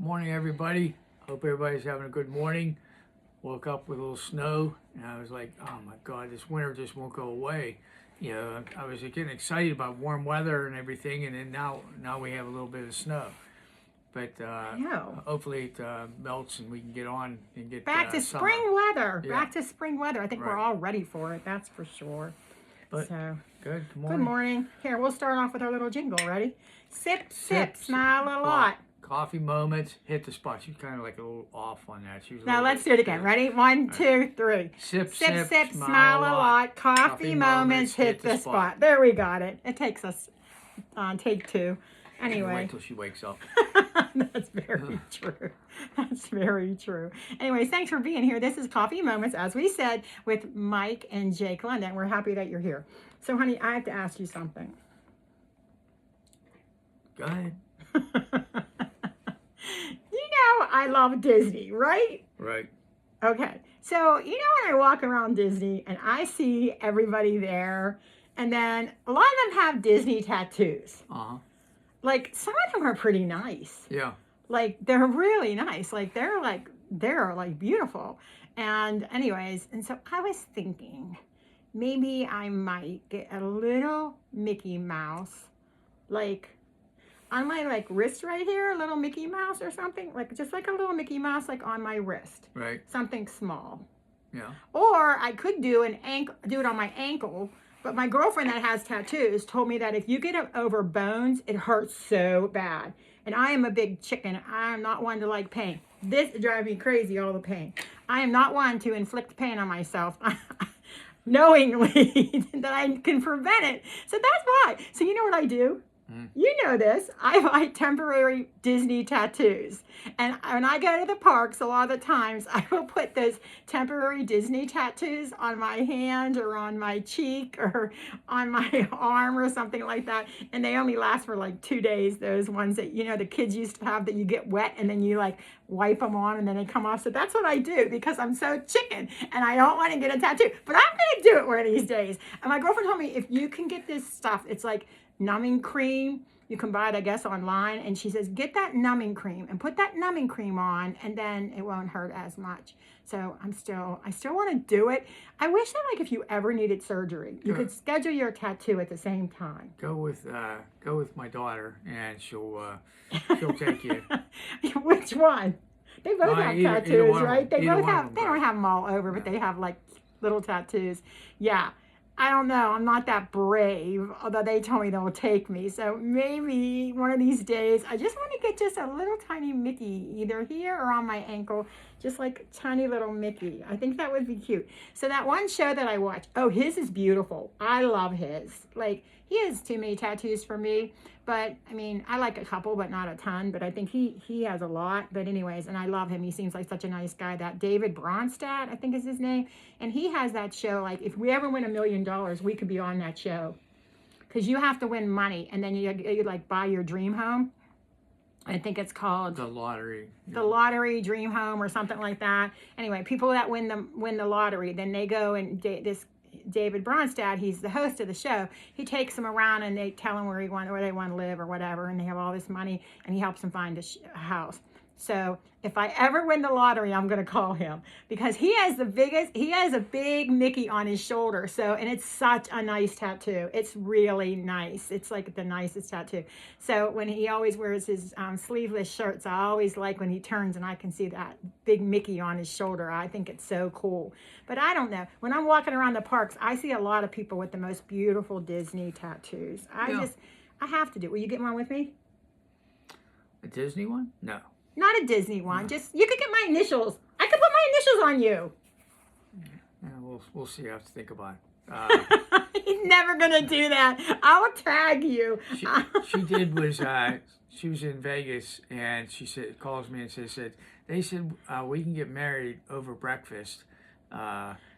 Morning, everybody. Hope everybody's having a good morning. Woke up with a little snow, and I was like, "Oh my God, this winter just won't go away." You know, I was getting excited about warm weather and everything, and then now we have a little bit of snow. But know. hopefully it melts and we can get on and get Back to summer. spring weather. Yeah. Back to spring weather. I think we're Right. all ready for it. That's for sure. But So, good good morning. morning. Here, we'll start off with our little jingle. Ready? Sip, Sip, sip, smile a lot. Coffee moments, hit the spot. She's kind of like a little off on that. She was a Now little let's bit- do it again. Ready? One, two, three. Sip, Sip, sip, smile a lot. Coffee moments, hit the spot. There we got it. It takes us on take two. Anyway. Wait till she wakes up. That's very true. That's very true. Anyways, thanks for being here. This is Coffee Moments, as we said, with Mike and Jayeglenda, and we're happy that you're here. So, honey, I have to ask you something. Go ahead. I love Disney, right? Right. Okay. So, when I walk around Disney and I see everybody there, and then a lot of them have Disney tattoos. Uh-huh. Like, some of them are pretty nice. Yeah. Like, they're really nice. They're beautiful. And anyways, and so I was thinking maybe I might get a little Mickey Mouse, like on my wrist right here, a little Mickey Mouse or something, just like a little Mickey Mouse, on my wrist. Right. Something small. Yeah. Or I could do it on my ankle. But my girlfriend that has tattoos told me that if you get it over bones, it hurts so bad. And I am a big chicken. I am not one to like pain. This drives me crazy, all the pain. I am not one to inflict pain on myself knowingly that I can prevent it. So that's why. So you know what I do? You know this. I buy temporary Disney tattoos. And when I go to the parks, a lot of the times, I will put those temporary Disney tattoos on my hand or on my cheek or on my arm or something like that. And they only last for 2 days, those ones that, the kids used to have that you get wet and then you wipe them on and then they come off. So that's what I do because I'm so chicken and I don't want to get a tattoo. But I'm going to do it one of these days. And my girlfriend told me if you can get this stuff, it's like numbing cream. You can buy it, I guess, online. And she says, get that numbing cream and put that numbing cream on and then it won't hurt as much. So I still want to do it. I wish that if you ever needed surgery, you could schedule your tattoo at the same time. Go with my daughter and she'll take you. Which one? They both have tattoos, right? They both have, they don't have them all over, but they have little tattoos. Yeah. I don't know. I'm not that brave, although they told me they'll take me. So maybe one of these days, I just want to get just a little tiny Mickey, either here or on my ankle, just like a tiny little Mickey. I think that would be cute. So that one show that I watched, his is beautiful. I love his. He has too many tattoos for me, but I mean, I like a couple, but not a ton. But I think he has a lot. But anyways, and I love him. He seems like such a nice guy. That David Bronstadt, I think is his name. And he has that show, if we ever win $1 million, we could be on that show. Because you have to win money, and then you buy your dream home. I think it's called The lottery. The lottery, dream home, or something like that. Anyway, people that win the lottery, then they go and this David Bronstadt, he's the host of the show. He takes them around and they tell them where they want to live or whatever, and they have all this money, and he helps them find a house. So if I ever win the lottery, I'm going to call him because he has a big Mickey on his shoulder. So, and it's such a nice tattoo. It's really nice. It's the nicest tattoo. So when he always wears his sleeveless shirts, I always like when he turns and I can see that big Mickey on his shoulder. I think it's so cool. But I don't know. When I'm walking around the parks, I see a lot of people with the most beautiful Disney tattoos. I have to do it. Will you get one with me? A Disney one? No. Not a Disney one. Just, you could get my initials. I could put my initials on you. Yeah, we'll see. I have to think about it. He's never going to do that. I'll tag you. She was in Vegas and calls me and said, they said we can get married over breakfast.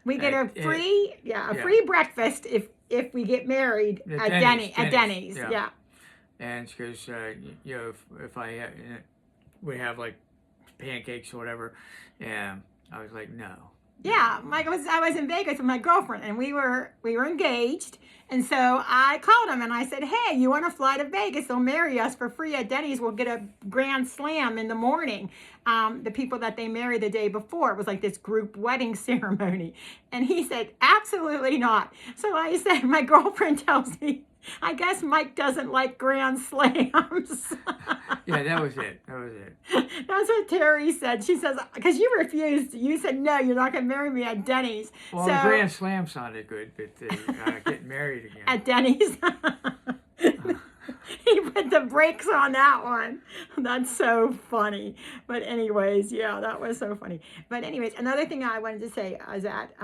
We get a free breakfast if we get married at Denny's. Yeah. And she goes, if we have pancakes or whatever, and I was like, no. Yeah, I was in Vegas with my girlfriend, and we were engaged, and so I called him and I said, "Hey, you want to fly to Vegas? They'll marry us for free at Denny's. We'll get a grand slam in the morning." The people that they married the day before, it was like this group wedding ceremony, and he said, "Absolutely not." So I said, "My girlfriend tells me, I guess Mike doesn't like grand slams." Yeah, that was it. That was it. That's what Terry said. She says, because you refused. You said, no, you're not going to marry me at Denny's. Well, the Grand Slam sounded good, but getting married again. At Denny's. He put the brakes on that one. That's so funny. But anyways, yeah, that was so funny. But anyways, another thing I wanted to say is that,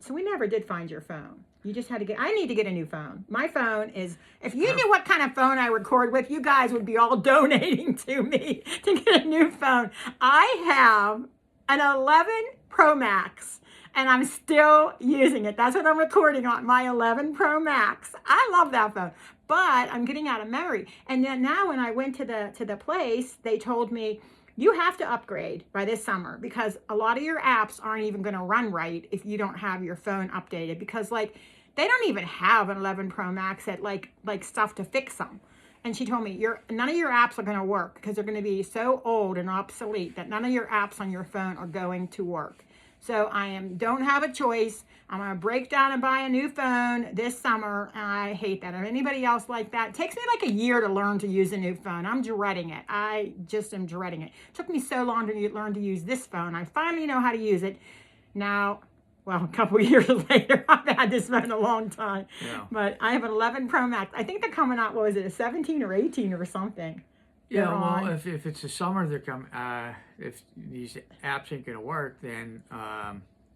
so we never did find your phone. You just had to I need to get a new phone. My phone is, if you knew what kind of phone I record with, you guys would be all donating to me to get a new phone. I have an 11 Pro Max, and I'm still using it. That's what I'm recording on, my 11 Pro Max. I love that phone, but I'm getting out of memory. And then now when I went to the place, they told me, you have to upgrade by this summer because a lot of your apps aren't even going to run right if you don't have your phone updated, because like they don't even have an 11 Pro Max at like stuff to fix them. And she told me none of your apps are going to work because they're going to be so old and obsolete that none of your apps on your phone are going to work. So don't have a choice. I'm going to break down and buy a new phone this summer. And I hate that. Or anybody else like that? It takes me like a year to learn to use a new phone. I'm dreading it. I just am dreading it. It took me so long to learn to use this phone. I finally know how to use it. Now, well, a couple of years later, I've had this phone a long time. Yeah. But I have an 11 Pro Max. I think they're coming out, what was it, a 17 or 18 or something? Yeah, well, if it's the summer, they're coming. If these apps ain't gonna work, then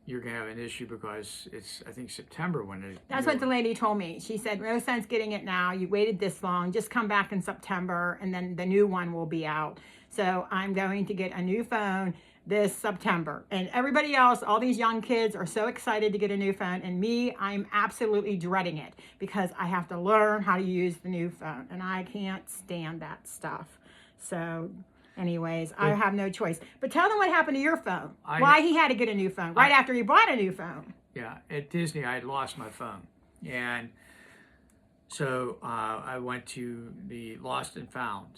you're gonna have an issue because it's, I think, September when it. That's what the lady told me. She said, no sense getting it now. You waited this long. Just come back in September, and then the new one will be out. So I'm going to get a new phone this September. And everybody else, all these young kids are so excited to get a new phone. And me, I'm absolutely dreading it because I have to learn how to use the new phone. And I can't stand that stuff. So anyways, I have no choice. But tell them what happened to your phone. Why he had to get a new phone right after he bought a new phone. Yeah, at Disney, I had lost my phone. And so I went to the Lost and Found.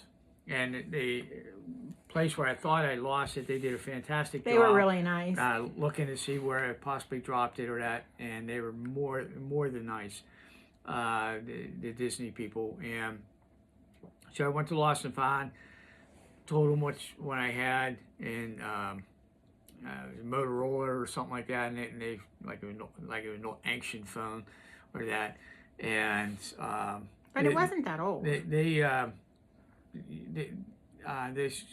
And the place where I thought I lost it, they did a fantastic job. They were really nice. Looking to see where I possibly dropped it or that. And they were more than nice, the Disney people. And so I went to Lost and Found, told them what I had, and Motorola or something like that, and they like it was no ancient phone or that, and but it wasn't that old. They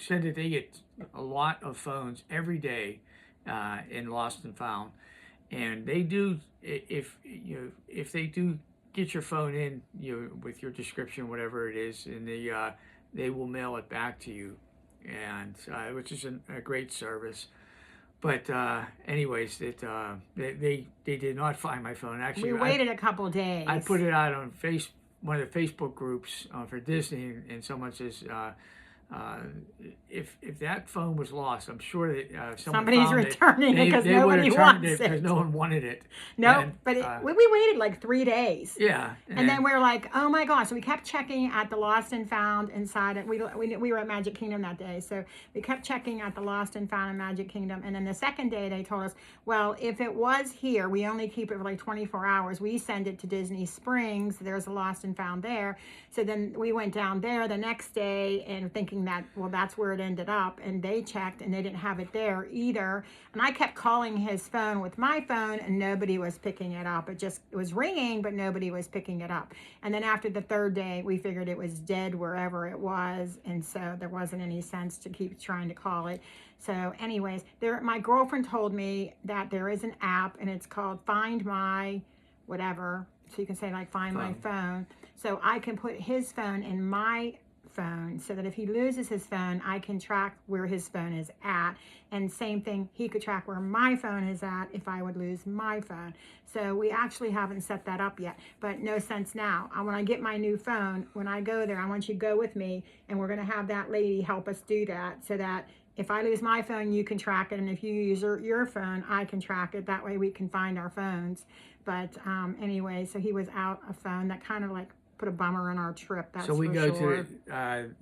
said that they get a lot of phones every day in Lost and Found, and they do, if they do get your phone in, with your description, whatever it is, and they will mail it back to you, and which is a great service. But anyways, they did not find my phone. Actually, we waited a couple of days. I put it out on one of the Facebook groups for Disney, and someone says, if that phone was lost, I'm sure that somebody's returning it because nobody wants it. Because no one wanted it. No, but we waited like 3 days. Yeah. And then we were like, oh my gosh. So we kept checking at the Lost and Found inside it. We were at Magic Kingdom that day. So we kept checking at the Lost and Found in Magic Kingdom. And then the second day they told us, well, if it was here, we only keep it for like 24 hours. We send it to Disney Springs. There's a Lost and Found there. So then we went down there the next day and thinking that, well, that's where it ended up, and they checked and they didn't have it there either. And I kept calling his phone with my phone and nobody was picking it up. It was ringing, but nobody was picking it up. And then after the third day, we figured it was dead wherever it was, and so there wasn't any sense to keep trying to call it. So anyways, my girlfriend told me that there is an app and it's called Find My whatever. So you can say like Find My Phone. So I can put his phone in my phone so that if he loses his phone, I can track where his phone is at. And same thing, he could track where my phone is at if I would lose my phone. So we actually haven't set that up yet, but no sense now. When I get my new phone, when I go there, I want you to go with me, and we're going to have that lady help us do that so that if I lose my phone, you can track it, and if you use your phone, I can track it. That way we can find our phones. But anyway, so he was out a phone. That kind of like put a bummer in our trip, that's So we for go sure. to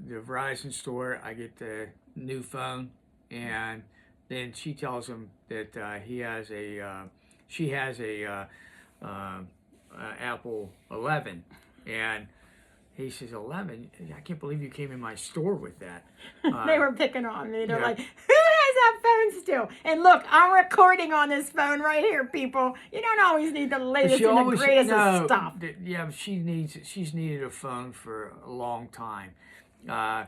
the Verizon store. I get the new phone, and then she tells him that she has a Apple 11, and he says, 11? I can't believe you came in my store with that. They were picking on me. They're yeah. like, who has that phone still? And look, I'm recording on this phone right here, people. You don't always need the latest and the greatest of stuff. Yeah, but she's needed a phone for a long time. I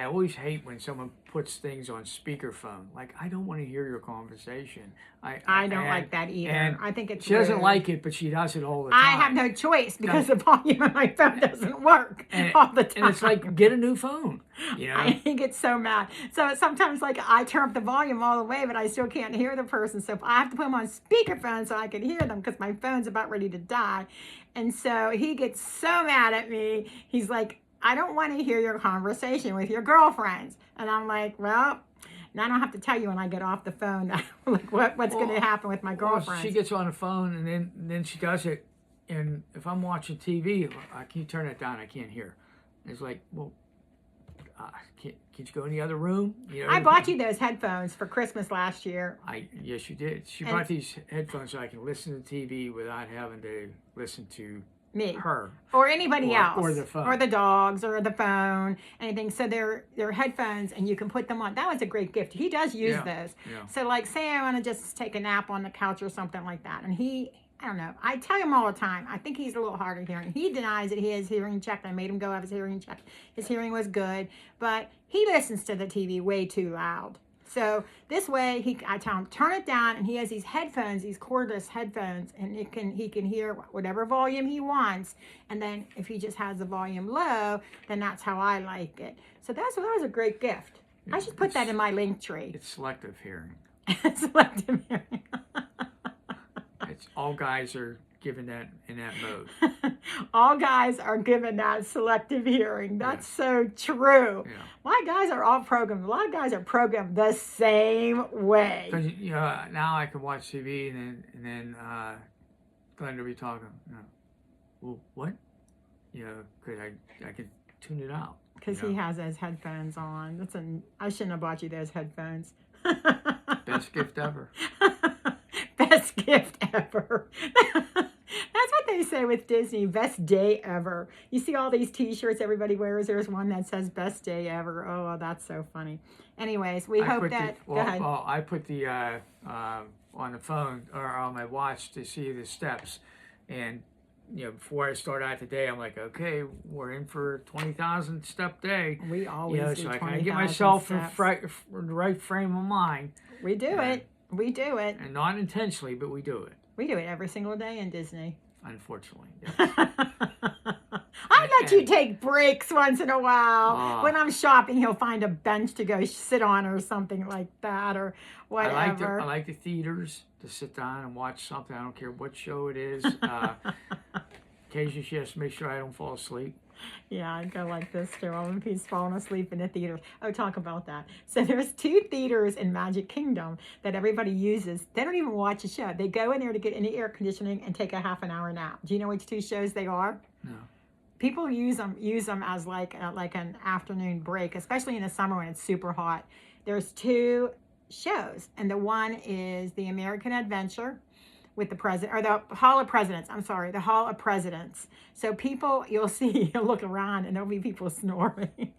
always hate when someone puts things on speakerphone. Like, I don't want to hear your conversation. I don't like that either. And I think it's she doesn't rude. like it, but she does it all the time. I have no choice because the volume of my phone doesn't work all the time. And it's like, get a new phone. You know? I get so mad. So sometimes, like, I turn up the volume all the way, but I still can't hear the person. So I have to put them on speakerphone so I can hear them because my phone's about ready to die. And so he gets so mad at me. He's like, I don't want to hear your conversation with your girlfriends. And I'm like, well, now I don't have to tell you when I get off the phone like what's going to happen with my girlfriends. She gets on the phone, and then she does it. And if I'm watching TV, can you turn it down? I can't hear. It's like, well, can't you go in the other room? You know, I bought you those headphones for Christmas last year. Yes, you did. She bought these headphones so I can listen to TV without having to listen to me, her, or anybody else, or the phone, or the dogs, or the phone, anything. So they're headphones, and you can put them on. That was a great gift. He does use those. Yeah. So like, say I want to just take a nap on the couch or something like that, and I don't know. I tell him all the time. I think he's a little hard of hearing. He denies that he has hearing checked. I made him go have his hearing checked. His hearing was good, but he listens to the TV way too loud. So this way, I tell him, turn it down, and he has these headphones, these cordless headphones, and he can hear whatever volume he wants. And then if he just has the volume low, then that's how I like it. So that was a great gift. I should put that in my link tree. It's selective hearing. Selective hearing. It's all guys are given that in that mode. All guys are given that selective hearing. That's so true. Yeah. My guys are all programmed. A lot of guys are programmed the same way. Because now I can watch TV and then Glenda will be talking. Well, what? Because I can tune it out. Because he has those headphones on. I shouldn't have bought you those headphones. Best gift ever. Best gift ever. That's what they say with Disney. Best day ever. You see all these T-shirts everybody wears. There's one that says best day ever. Oh, that's so funny. Anyways, we hope that. Go ahead. Well, I put the on the phone or on my watch to see the steps, and before I start out the day, I'm like, okay, we're in for 20,000 step day. We always do so 20,000 I can get myself in steps. the right frame of mind. We do it. We do it. And not intentionally, but we do it. We do it every single day in Disney. Unfortunately, yes. I let you take breaks once in a while. When I'm shopping, he'll find a bench to go sit on or something like that or whatever. I like the theaters to sit down and watch something. I don't care what show it is. Occasionally she has to make sure I don't fall asleep. Yeah, I go like this too. When he's falling asleep in the theater. Oh, talk about that. So there's 2 theaters in Magic Kingdom that everybody uses. They don't even watch a show. They go in there to get in the air conditioning and take a half an hour nap. Do you know which 2 shows they are? No. People use them as like an afternoon break, especially in the summer when it's super hot. There's 2 shows, and the one is the American Adventure with the president, or the Hall of Presidents. I'm sorry, the Hall of Presidents. So people, you'll look around and there'll be people snoring.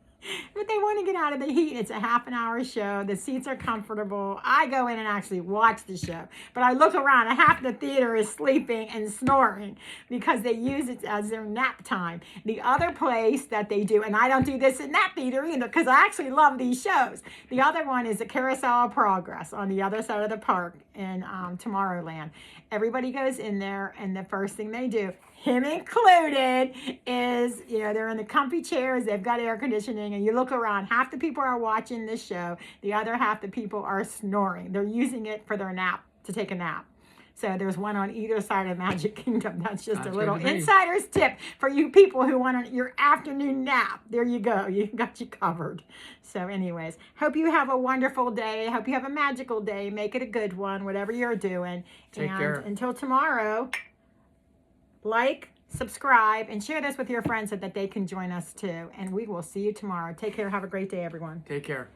But they want to get out of the heat. It's a half an hour show. The seats are comfortable. I go in and actually watch the show. But I look around and half the theater is sleeping and snoring because they use it as their nap time. The other place that they do, and I don't do this in that theater either because I actually love these shows. The other one is the Carousel of Progress on the other side of the park. in Tomorrowland. Everybody goes in there, and the first thing they do, him included, is, they're in the comfy chairs, they've got air conditioning, and you look around, half the people are watching this show, the other half the people are snoring. They're using it for their nap, to take a nap. So there's one on either side of Magic Kingdom. That's just a little insider's tip for you people who want your afternoon nap. There you go. You got you covered. So anyways, hope you have a wonderful day. Hope you have a magical day. Make it a good one, whatever you're doing. Take care. Until tomorrow, like, subscribe, and share this with your friends so that they can join us too. And we will see you tomorrow. Take care. Have a great day, everyone. Take care.